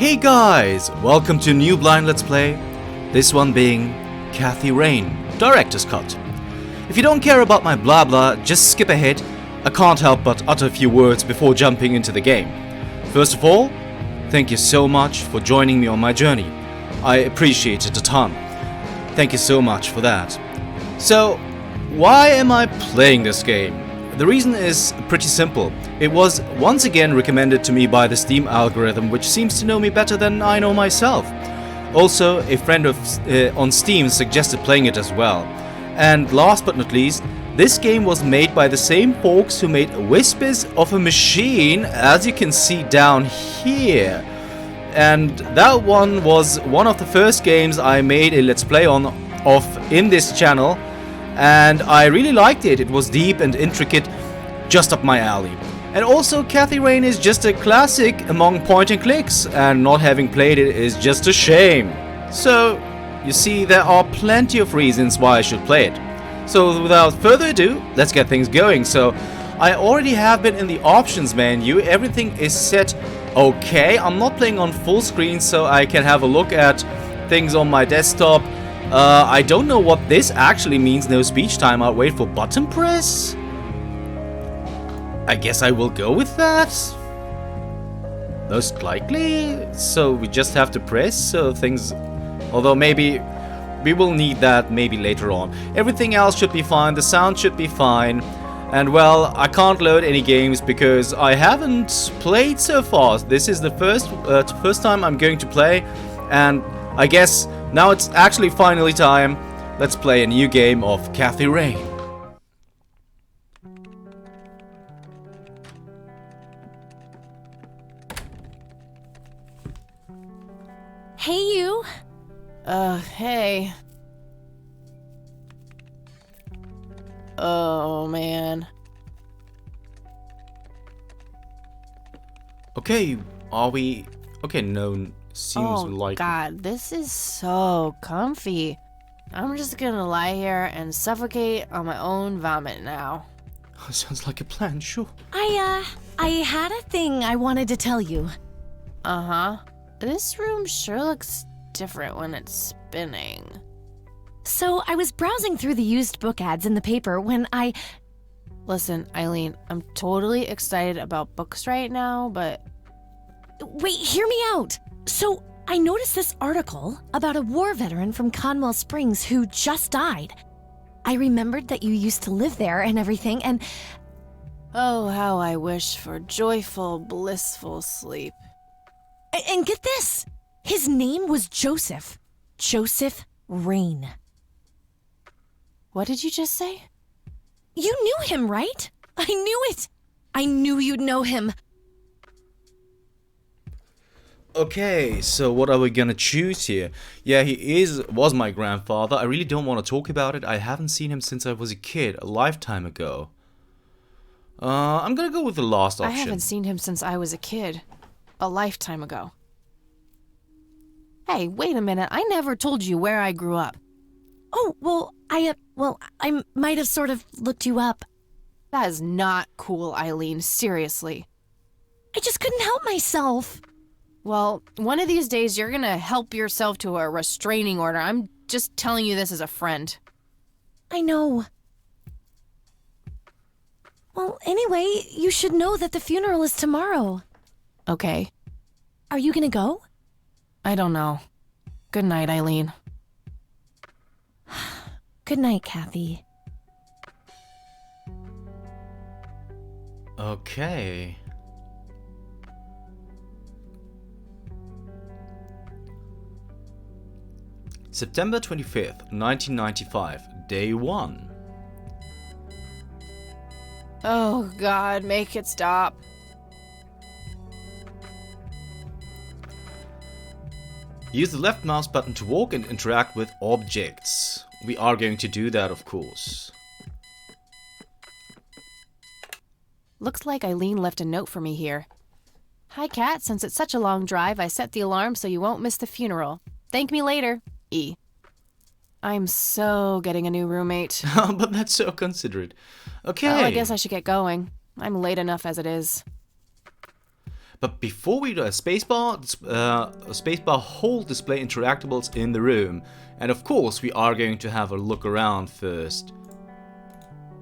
Hey guys, welcome to a new blind let's play, this one being Kathy Rain, Director's Cut. If you don't care about my blah blah, just skip ahead. I can't help but utter a few words before jumping into the game. First of all, thank you so much for joining me on my journey. I appreciate it a ton. Thank you so much for that. So, why am I playing this game? The reason is pretty simple. It was once again recommended to me by the Steam algorithm, which seems to know me better than I know myself. Also, a friend on Steam suggested playing it as well. And last but not least, this game was made by the same folks who made Whispers of a Machine, as you can see down here. And that one was one of the first games I made a let's play of in this channel. And I really liked it. It was deep and intricate, just up my alley. And also, Kathy Rain is just a classic among point and clicks, and not having played it is just a shame. So, you see, there are plenty of reasons why I should play it. So, without further ado, let's get things going. So, I already have been in the options menu. Everything is set okay. I'm not playing on full screen, so I can have a look at things on my desktop. I don't know what this actually means, no speech time. I'll wait for button press. I guess I will go with that. Most likely. So we just have to press, so things... Although maybe we will need that maybe later on. Everything else should be fine, the sound should be fine. And well, I can't load any games because I haven't played so far. This is the first time I'm going to play, and I guess now it's actually finally time. Let's play a new game of Kathy Rain. Hey, you. Hey. Oh, man. Okay, are we... Okay, no, seems like... Oh, God, this is so comfy. I'm just gonna lie here and suffocate on my own vomit now. Sounds like a plan, sure. I had a thing I wanted to tell you. Uh-huh. This room sure looks different when it's spinning. So, I was browsing through the used book ads in the paper when I... Listen, Eileen, I'm totally excited about books right now, but... Wait, hear me out! So, I noticed this article about a war veteran from Conwell Springs who just died. I remembered that you used to live there and everything, and... Oh, how I wish for joyful, blissful sleep. And get this! His name was Joseph. Joseph Rain. What did you just say? You knew him, right? I knew it! I knew you'd know him. Okay, so what are we gonna choose here? Yeah, was my grandfather. I really don't want to talk about it. I haven't seen him since I was a kid, a lifetime ago. I'm gonna go with the last option. I haven't seen him since I was a kid, a lifetime ago. Hey, wait a minute. I never told you where I grew up. Oh, well, I might have sort of looked you up. That is not cool, Eileen. Seriously. I just couldn't help myself. Well, one of these days you're gonna help yourself to a restraining order. I'm just telling you this as a friend. I know. Well, anyway, you should know that the funeral is tomorrow. Okay. Are you gonna go? I don't know. Good night, Eileen. Good night, Kathy. Okay. September 25th, 1995, day 1. Oh, God, make it stop. Use the left mouse button to walk and interact with objects. We are going to do that, of course. Looks like Eileen left a note for me here. Hi, Kat. Since it's such a long drive, I set the alarm so you won't miss the funeral. Thank me later. E. I'm so getting a new roommate. But that's so considerate. Okay. Well, I guess I should get going. I'm late enough as it is. But before we do a spacebar hold display interactables in the room. And of course, we are going to have a look around first.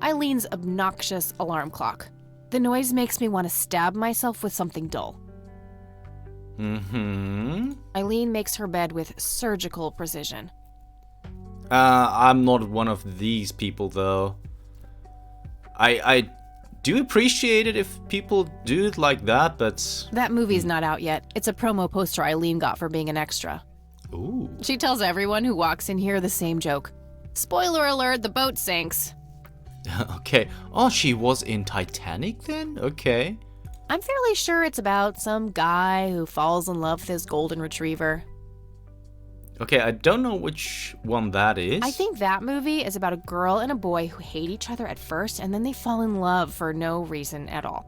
Eileen's obnoxious alarm clock. The noise makes me want to stab myself with something dull. Eileen makes her bed with surgical precision. I'm not one of these people, though. I do appreciate it if people do it like that, but... That movie's not out yet. It's a promo poster Eileen got for being an extra. Ooh. She tells everyone who walks in here the same joke. Spoiler alert, the boat sinks. Okay. Oh, she was in Titanic then? Okay. I'm fairly sure it's about some guy who falls in love with his golden retriever. Okay, I don't know which one that is. I think that movie is about a girl and a boy who hate each other at first and then they fall in love for no reason at all.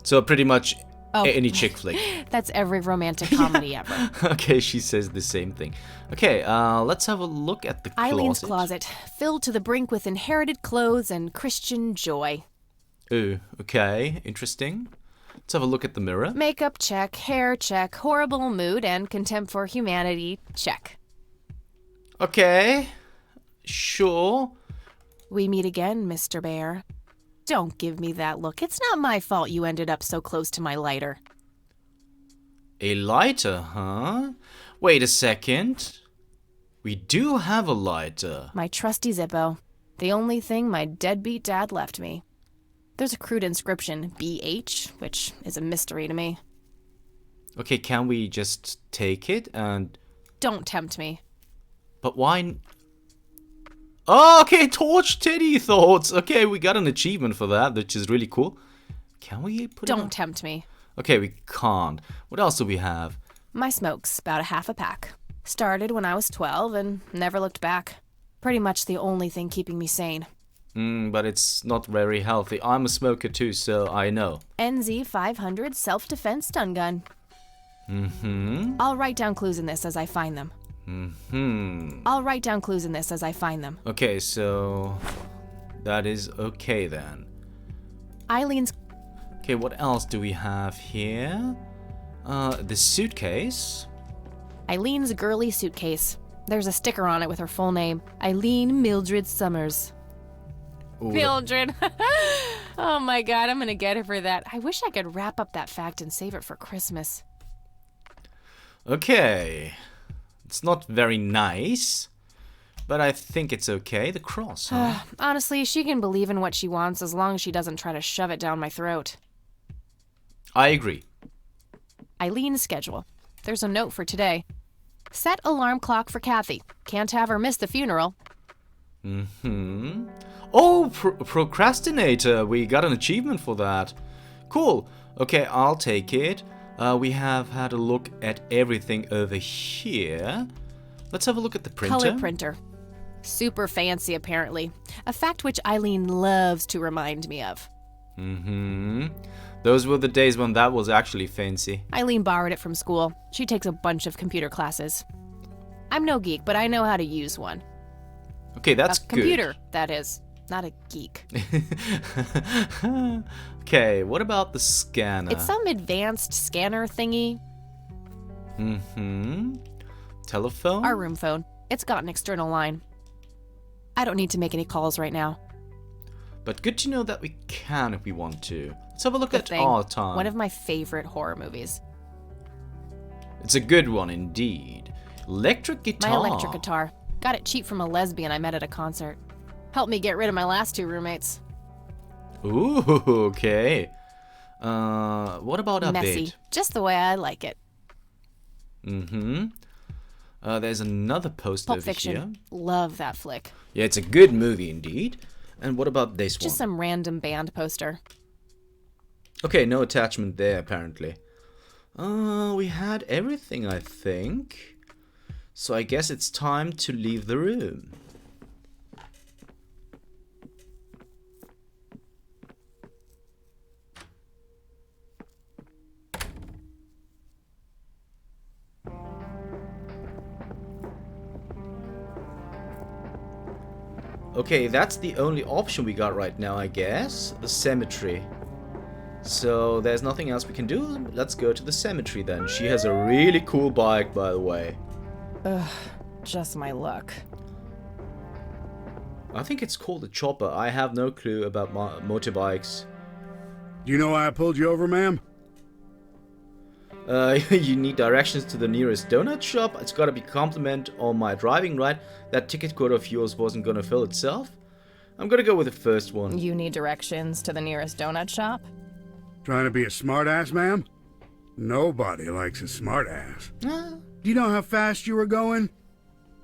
So pretty much any chick flick. That's every romantic comedy ever. Okay, she says the same thing. Okay, let's have a look at the closet. Eileen's closet, filled to the brink with inherited clothes and Christian joy. Ooh, okay, interesting. Let's have a look at the mirror. Makeup check, hair check, horrible mood and contempt for humanity check. Okay, sure. We meet again, Mr. Bear. Don't give me that look. It's not my fault you ended up so close to my lighter. A lighter, huh? Wait a second. We do have a lighter. My trusty Zippo. The only thing my deadbeat dad left me. There's a crude inscription, BH, which is a mystery to me. Okay, can we just take it and... Don't tempt me. But why... Oh, okay, torch titty thoughts. Okay, we got an achievement for that, which is really cool. Can we put it on? Don't tempt me. Okay, we can't. What else do we have? My smoke's about a half a pack. Started when I was 12 and never looked back. Pretty much the only thing keeping me sane. But it's not very healthy. I'm a smoker too, so I know. NZ 500 self-defense stun gun. I'll write down clues in this as I find them. I'll write down clues in this as I find them. Okay, so that is okay then. Eileen's... Okay, what else do we have here? The suitcase. Eileen's girly suitcase. There's a sticker on it with her full name. Eileen Mildred Summers. Ooh, Mildred. Oh my god, I'm gonna get her for that. I wish I could wrap up that fact and save it for Christmas. Okay. It's not very nice, but I think it's okay. The cross, huh? Honestly, she can believe in what she wants as long as she doesn't try to shove it down my throat. I agree. Eileen's schedule. There's a note for today. Set alarm clock for Kathy. Can't have her miss the funeral. Oh, procrastinator. We got an achievement for that. Cool. Okay, I'll take it. We have had a look at everything over here. Let's have a look at the printer. Color printer. Super fancy, apparently. A fact which Eileen loves to remind me of. Those were the days when that was actually fancy. Eileen borrowed it from school. She takes a bunch of computer classes. I'm no geek, but I know how to use one. Okay, that's good. A computer, that is. Not a geek. Okay, what about the scanner? It's some advanced scanner thingy. Telephone? Our room phone. It's got an external line. I don't need to make any calls right now. But good to know that we can if we want to. Let's have a look The at Thing. our time. One of my favorite horror movies. It's a good one indeed. Electric guitar. My electric guitar. Got it cheap from a lesbian I met at a concert. Helped me get rid of my last two roommates. Ooh, okay. What about our Messy. bed? Just the way I like it. There's another poster Pulp over Fiction. here. Love that flick. Yeah, it's a good movie indeed. And what about this Just one? some random band poster. Okay, no attachment there apparently. We had everything, I think. So I guess it's time to leave the room. Okay, that's the only option we got right now, I guess. The cemetery. So there's nothing else we can do. Let's go to the cemetery then. She has a really cool bike, by the way. Ugh, just my luck. I think it's called a chopper. I have no clue about motorbikes. Do you know why I pulled you over, ma'am? You need directions to the nearest donut shop. It's gotta be compliment on my driving, right? That ticket code of yours wasn't gonna fill itself. I'm gonna go with the first one. You need directions to the nearest donut shop? Trying to be a smartass, ma'am? Nobody likes a smartass. Do you know how fast you were going?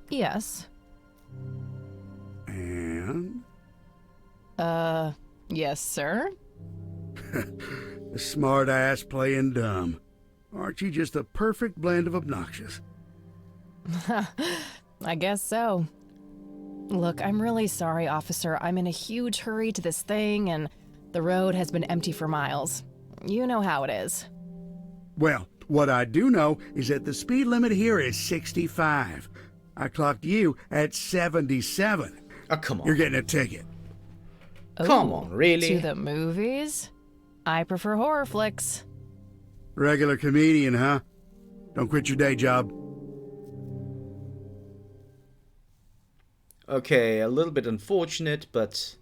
Yes. And? Yes, sir? A smartass playing dumb. Aren't you just a perfect blend of obnoxious? I guess so. Look, I'm really sorry, officer. I'm in a huge hurry to this thing, and the road has been empty for miles. You know how it is. Well, what I do know is that the speed limit here is 65. I clocked you at 77. Oh, come on. You're getting a ticket. Come on, really? To the movies? I prefer horror flicks. Regular comedian, huh? Don't quit your day job. Okay, a little bit unfortunate, but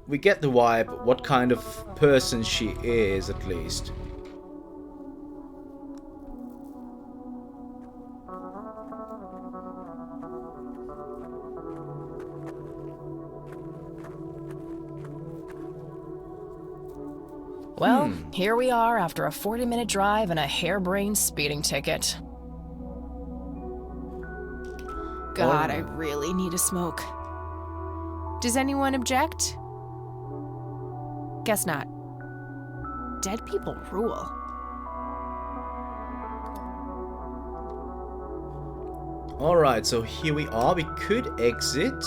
we get the vibe, what kind of person she is, at least. Well, here we are after a 40-minute drive and a harebrained speeding ticket. God, I really need a smoke. Does anyone object? Guess not. Dead people rule. Alright, so here we are. We could exit,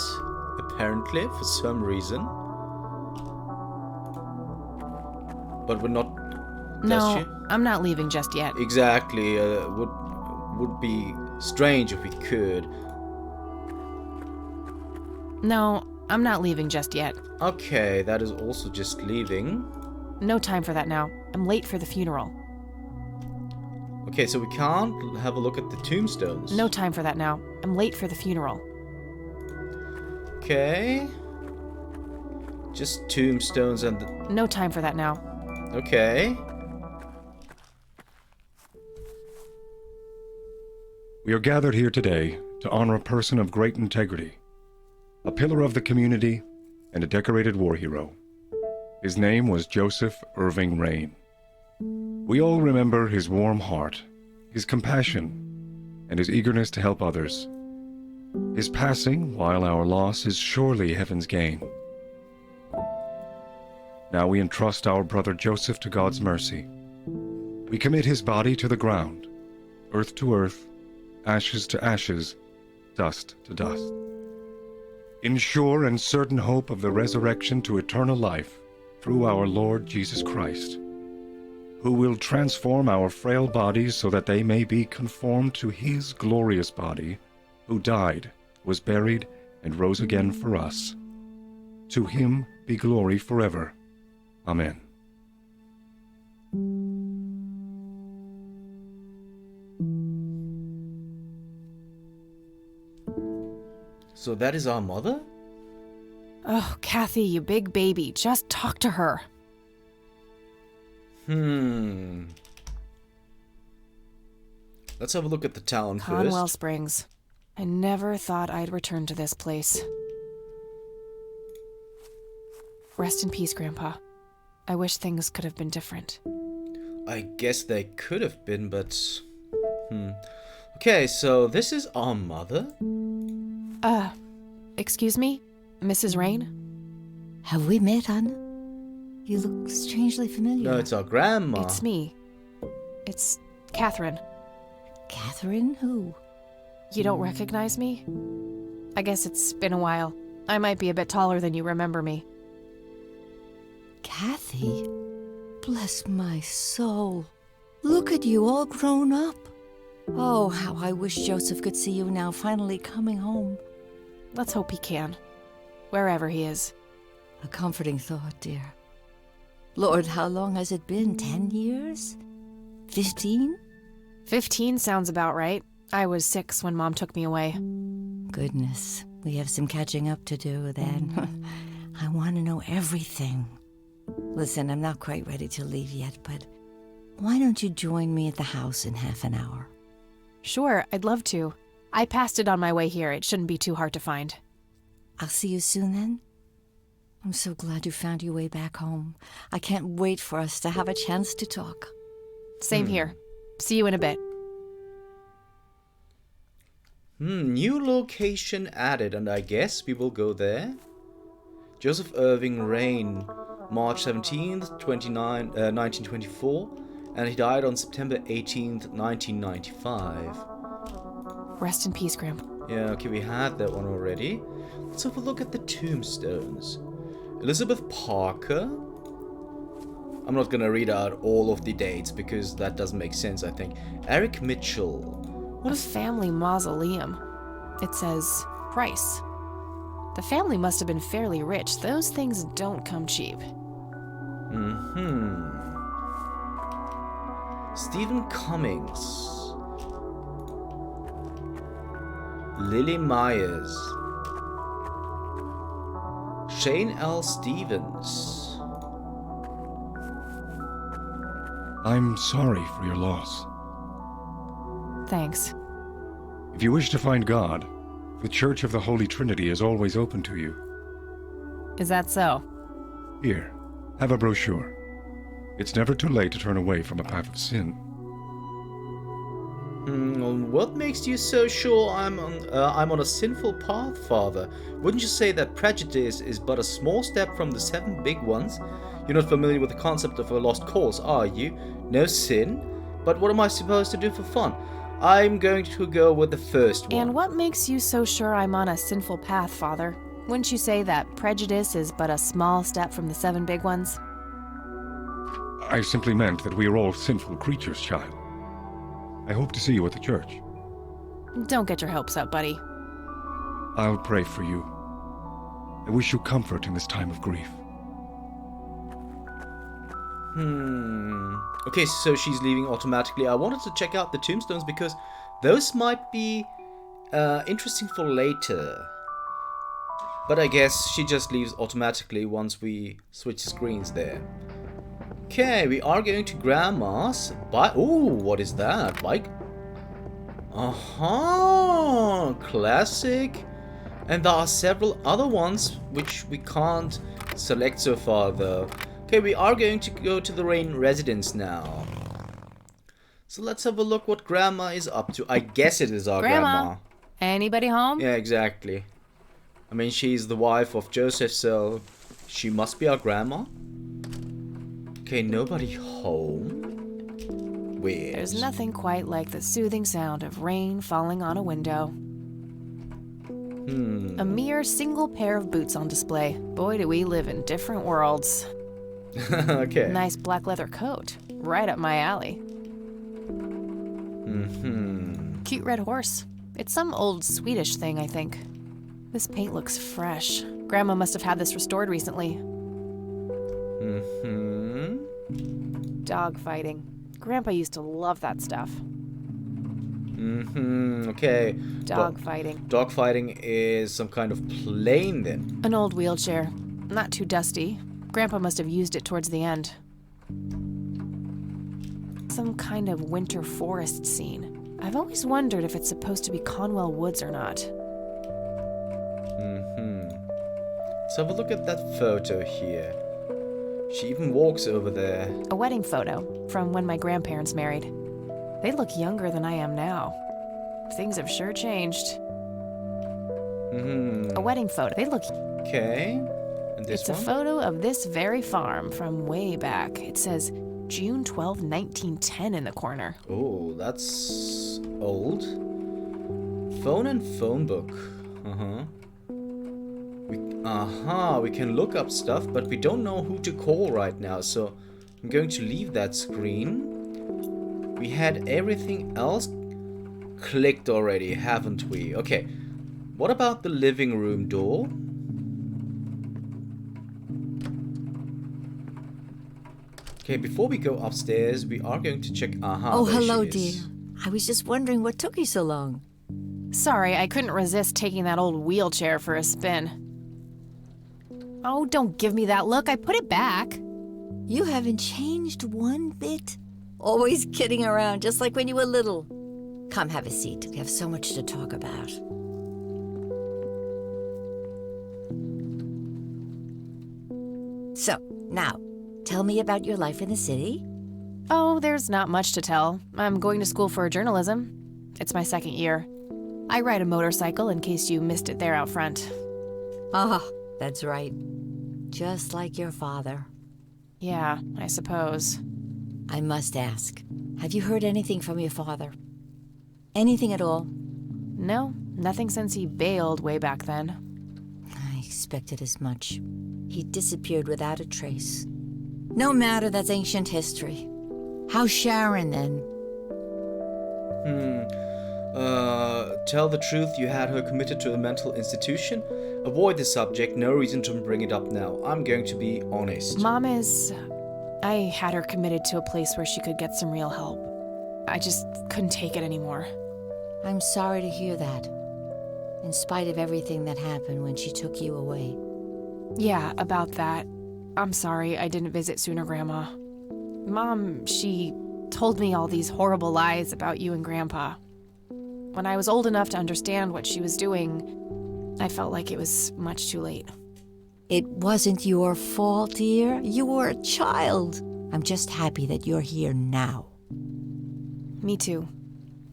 apparently, for some reason. But we're not... No, I'm not leaving just yet. Exactly. Would be strange if we could. No, I'm not leaving just yet. Okay, that is also just leaving. No time for that now. I'm late for the funeral. Okay, so we can't have a look at the tombstones. No time for that now. I'm late for the funeral. Okay. Just tombstones and... No time for that now. Okay. We are gathered here today to honor a person of great integrity, a pillar of the community, and a decorated war hero. His name was Joseph Irving Rain. We all remember his warm heart, his compassion, and his eagerness to help others. His passing, while our loss, is surely heaven's gain. Now we entrust our brother Joseph to God's mercy. We commit his body to the ground, earth to earth, ashes to ashes, dust to dust. In sure and certain hope of the resurrection to eternal life through our Lord Jesus Christ, who will transform our frail bodies so that they may be conformed to his glorious body, who died, was buried, and rose again for us. To him be glory forever. Amen. So that is our mother? Oh, Kathy, you big baby. Just talk to her. Let's have a look at the town Conwell first. Springs. I never thought I'd return to this place. Rest in peace, Grandpa. I wish things could have been different. I guess they could have been, but... Okay, so this is our mother? Excuse me? Mrs. Rain? Have we met, Anna? You look strangely familiar. No, it's our grandma. It's me. It's Catherine. Catherine? Who? You don't recognize me? I guess it's been a while. I might be a bit taller than you remember me. Kathy? Bless my soul. Look at you, all grown up. Oh, how I wish Joseph could see you now, finally coming home. Let's hope he can. Wherever he is. A comforting thought, dear. Lord, how long has it been? 10 years? 15? 15 sounds about right. I was 6 when Mom took me away. Goodness, we have some catching up to do then. I want to know everything. Listen, I'm not quite ready to leave yet, but why don't you join me at the house in half an hour? Sure, I'd love to. I passed it on my way here. It shouldn't be too hard to find. I'll see you soon then. I'm so glad you found your way back home. I can't wait for us to have a chance to talk. Same here. See you in a bit. New location added, and I guess we will go there. Joseph Irving Rain, March 17th, 1924, and he died on September 18th, 1995. Rest in peace, Grandpa. Yeah, okay, we had that one already. Let's have a look at the tombstones. Elizabeth Parker. I'm not gonna read out all of the dates because that doesn't make sense, I think. Eric Mitchell. What a family mausoleum. It says price. The family must have been fairly rich. Those things don't come cheap. Stephen Cummings. Lily Myers. Shane L. Stevens. I'm sorry for your loss. Thanks. If you wish to find God, the Church of the Holy Trinity is always open to you. Is that so? Here, have a brochure. It's never too late to turn away from a path of sin. What makes you so sure I'm on a sinful path, Father? Wouldn't you say that prejudice is but a small step from the 7 big ones? You're not familiar with the concept of a lost cause, are you? No sin? But what am I supposed to do for fun? I'm going to go with the first one. And what makes you so sure I'm on a sinful path, Father? Wouldn't you say that prejudice is but a small step from the 7 big ones? I simply meant that we are all sinful creatures, child. I hope to see you at the church. Don't get your hopes up, buddy. I'll pray for you. I wish you comfort in this time of grief. Okay, so she's leaving automatically. I wanted to check out the tombstones because those might be interesting for later. But I guess she just leaves automatically once we switch screens there. Okay, we are going to Grandma's. Ooh, what is that? Bike? Classic. And there are several other ones which we can't select so far though. Okay, we are going to go to the Rain residence now. So let's have a look what Grandma is up to. I guess it is our Grandma. Anybody home? Yeah, exactly. I mean, she's the wife of Joseph, so she must be our Grandma. Okay, nobody home. Weird. There's nothing quite like the soothing sound of rain falling on a window. A mere single pair of boots on display. Boy, do we live in different worlds. Okay. Nice black leather coat. Right up my alley. Cute red horse. It's some old Swedish thing, I think. This paint looks fresh. Grandma must have had this restored recently. Dog fighting. Grandpa used to love that stuff. Okay. Dog fighting. Dog fighting is some kind of plane then. An old wheelchair. Not too dusty. Grandpa must have used it towards the end. Some kind of winter forest scene. I've always wondered if it's supposed to be Conwell Woods or not. Let's have a look at that photo here. She even walks over there. A wedding photo from when my grandparents married. They look younger than I am now. Things have sure changed. A wedding photo. They look... Okay. And this It's one? a photo of this very farm from way back. It says June 12, 1910 in the corner. Oh, that's old. Phone and phone book. We can look up stuff, but we don't know who to call right now, so I'm going to leave that screen. We had everything else clicked already, haven't we? Okay, what about the living room door? Okay, before we go upstairs, we are going to check. Oh, there hello, she dear. is. I was just wondering what took you so long. Sorry, I couldn't resist taking that old wheelchair for a spin. Oh, don't give me that look. I put it back. You haven't changed one bit. Always kidding around, just like when you were little. Come, have a seat. We have so much to talk about. So, now, tell me about your life in the city. Oh, there's not much to tell. I'm going to school for journalism. It's my second year. I ride a motorcycle in case you missed it there out front. Ah, that's right. Just like your father. Yeah, I suppose. I must ask, have you heard anything from your father? Anything at all? No, nothing since he bailed way back then. I expected as much. He disappeared without a trace. No matter, that's ancient history. How's Sharon, then? Tell the truth, you had her committed to a mental institution? Avoid the subject, no reason to bring it up now. I'm going to be honest. Mom is... I had her committed to a place where she could get some real help. I just couldn't take it anymore. I'm sorry to hear that. In spite of everything that happened when she took you away. Yeah, about that. I'm sorry I didn't visit sooner, Grandma. Mom, she told me all these horrible lies about you and Grandpa. When I was old enough to understand what she was doing, I felt like it was much too late. It wasn't your fault, dear. You were a child. I'm just happy that you're here now. Me too.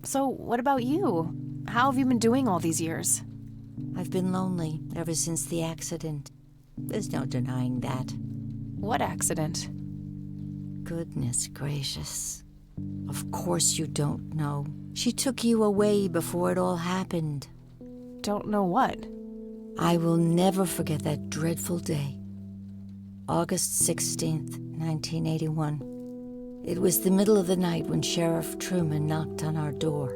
So, what about you? How have you been doing all these years? I've been lonely ever since the accident. There's no denying that. What accident? Goodness gracious. Of course you don't know. She took you away before it all happened. Don't know what. I will never forget that dreadful day. August 16th, 1981. It was the middle of the night when Sheriff Truman knocked on our door.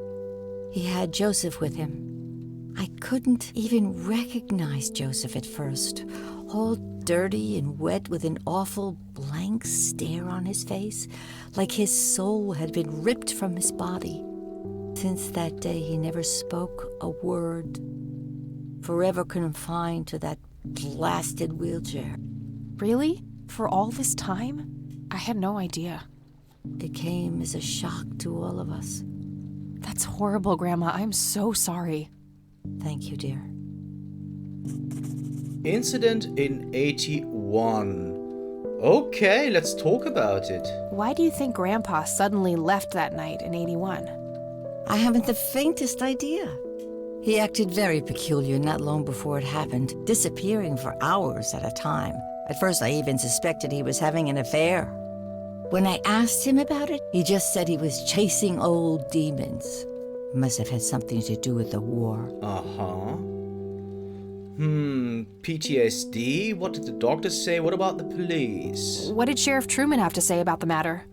He had Joseph with him. I couldn't even recognize Joseph at first, all dirty and wet with an awful blank stare on his face, like his soul had been ripped from his body. Since that day, he never spoke a word, forever confined to that blasted wheelchair. Really? For all this time? I had no idea. It came as a shock to all of us. That's horrible, Grandma. I'm so sorry. Thank you, dear. Incident in 81. Okay, let's talk about it. Why do you think Grandpa suddenly left that night in 81? I haven't the faintest idea. He acted very peculiar not long before it happened, disappearing for hours at a time. At first, I even suspected he was having an affair. When I asked him about it, he just said he was chasing old demons. Must have had something to do with the war. PTSD? What did the doctors say? What about the police? What did Sheriff Truman have to say about the matter?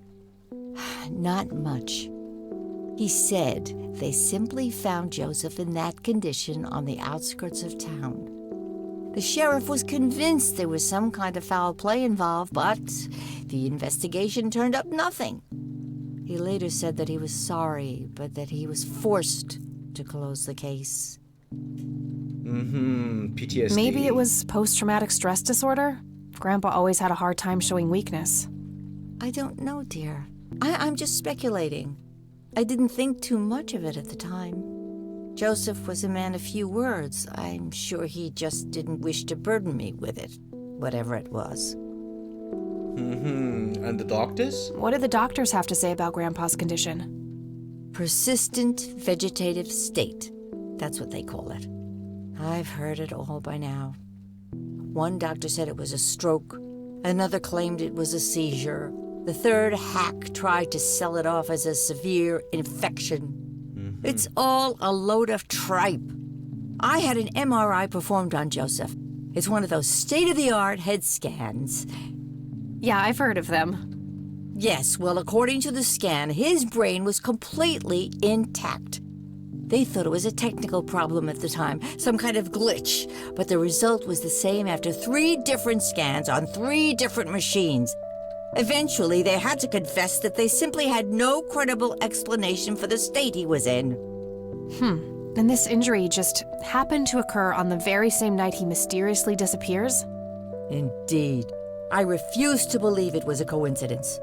Not much. He said they simply found Joseph in that condition on the outskirts of town. The sheriff was convinced there was some kind of foul play involved, but the investigation turned up nothing. He later said that he was sorry, but that he was forced to close the case. PTSD. Maybe it was post-traumatic stress disorder? Grandpa always had a hard time showing weakness. I don't know, dear. I'm just speculating. I didn't think too much of it at the time. Joseph was a man of few words. I'm sure he just didn't wish to burden me with it, whatever it was. And the doctors? What did the doctors have to say about Grandpa's condition? Persistent vegetative state. That's what they call it. I've heard it all by now. One doctor said it was a stroke. Another claimed it was a seizure. The third hack tried to sell it off as a severe infection. It's all a load of tripe. I had an MRI performed on Joseph. It's one of those state-of-the-art head scans. Yeah, I've heard of them. Yes, well, according to the scan, his brain was completely intact. They thought it was a technical problem at the time, some kind of glitch, but the result was the same after 3 different scans on 3 different machines. Eventually, they had to confess that they simply had no credible explanation for the state he was in. And this injury just happened to occur on the very same night he mysteriously disappears? Indeed. I refuse to believe it was a coincidence.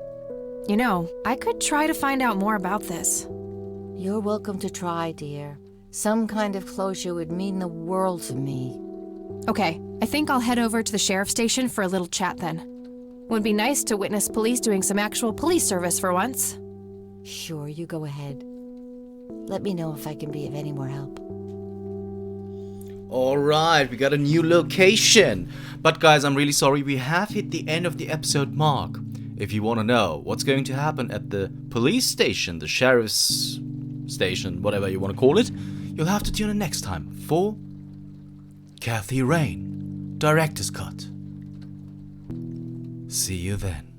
You know, I could try to find out more about this. You're welcome to try, dear. Some kind of closure would mean the world to me. Okay, I think I'll head over to the sheriff's station for a little chat then. Would be nice to witness police doing some actual police service for once. Sure, you go ahead. Let me know if I can be of any more help. Alright, we got a new location. But guys, I'm really sorry, we have hit the end of the episode mark. If you want to know what's going to happen at the police station, the sheriff's station, whatever you want to call it, you'll have to tune in next time for Cathy Rain, Director's Cut. See you then.